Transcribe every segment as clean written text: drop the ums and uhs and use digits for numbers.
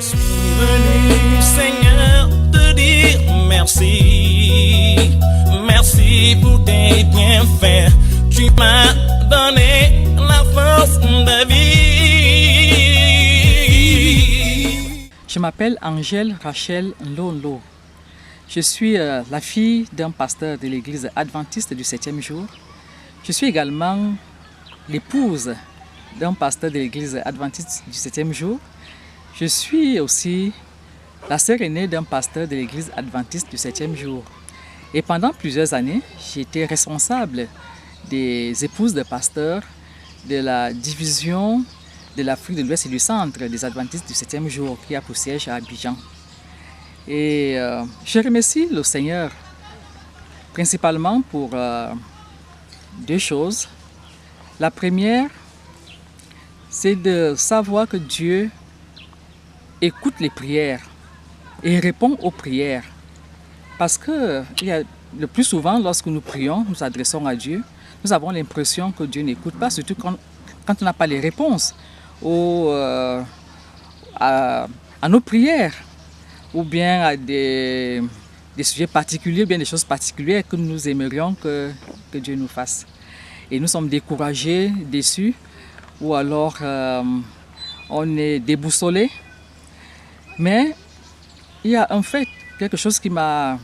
suis venu, Seigneur, te dire merci. Merci pour tes bienfaits. Tu m'as donné la force de vie. Je m'appelle Angèle Rachel Nlonlo. Je suis la fille d'un pasteur de l'église adventiste du 7e jour. Je suis également l'épouse d'un pasteur de l'église adventiste du 7e jour. Je suis aussi la sœur aînée d'un pasteur de l'église adventiste du 7e jour. Et pendant plusieurs années, j'ai été responsable des épouses de pasteurs de la division de l'Afrique de l'Ouest et du Centre des adventistes du 7e jour qui a pour siège à Abidjan. Et je remercie le Seigneur principalement pour deux choses. La première, c'est de savoir que Dieu écoute les prières et répond aux prières. Parce que le plus souvent, lorsque nous prions, nous adressons à Dieu, nous avons l'impression que Dieu n'écoute pas, surtout quand on n'a pas les réponses à nos prières, ou bien à des sujets particuliers, bien des choses particulières que nous aimerions que Dieu nous fasse. Et nous sommes découragés, déçus, ou alors on est déboussolés. Mais il y a un fait, quelque chose qui m'a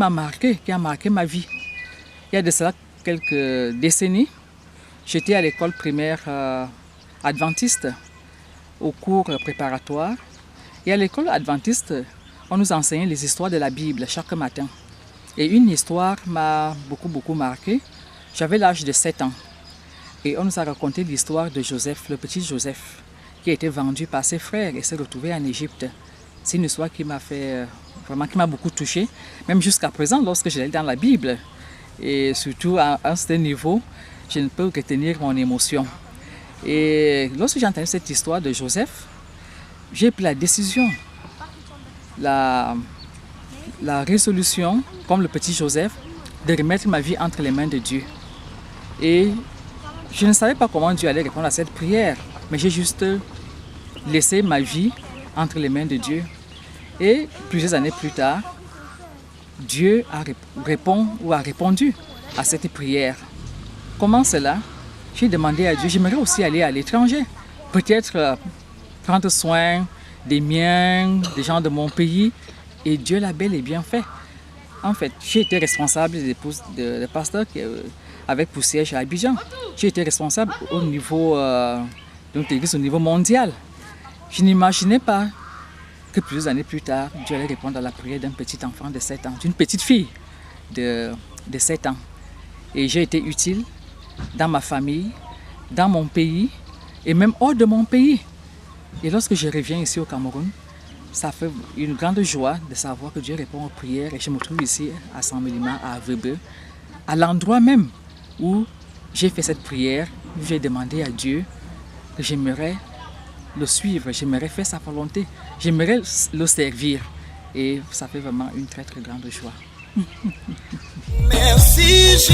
marqué, qui a marqué ma vie. Il y a de cela quelques décennies, j'étais à l'école primaire adventiste au cours préparatoire. Et à l'école adventiste, on nous enseignait les histoires de la Bible chaque matin. Et une histoire m'a beaucoup marqué. J'avais l'âge de 7 ans. Et on nous a raconté l'histoire de Joseph, le petit Joseph, qui a été vendu par ses frères et s'est retrouvé en Égypte. C'est une histoire qui m'a beaucoup touché, même jusqu'à présent lorsque je l'ai dans la Bible. Et surtout à un certain niveau, je ne peux retenir mon émotion. Et lorsque j'ai entendu cette histoire de Joseph, j'ai pris la décision, la résolution, comme le petit Joseph, de remettre ma vie entre les mains de Dieu. Et je ne savais pas comment Dieu allait répondre à cette prière, mais j'ai juste laissé ma vie entre les mains de Dieu. Et plusieurs années plus tard, Dieu a répondu à cette prière. Comment cela? J'ai demandé à Dieu, j'aimerais aussi aller à l'étranger, peut-être prendre soin des miens, des gens de mon pays, et Dieu l'a bel et bien fait. En fait, j'ai été responsable des épouses de pasteurs avec pour siège à Abidjan. J'ai été responsable au niveau de notre église, au niveau mondial. Je n'imaginais pas que plusieurs années plus tard, Dieu allait répondre à la prière d'un petit enfant de 7 ans, d'une petite fille de 7 ans. Et j'ai été utile dans ma famille, dans mon pays et même hors de mon pays. Et lorsque je reviens ici au Cameroun, ça fait une grande joie de savoir que Dieu répond aux prières. Et je me trouve ici à Saint-Mélima, à Avebe, à l'endroit même où j'ai fait cette prière, où j'ai demandé à Dieu que j'aimerais le suivre, j'aimerais faire sa volonté, j'aimerais le servir. Et ça fait vraiment une très grande joie. Merci Jésus.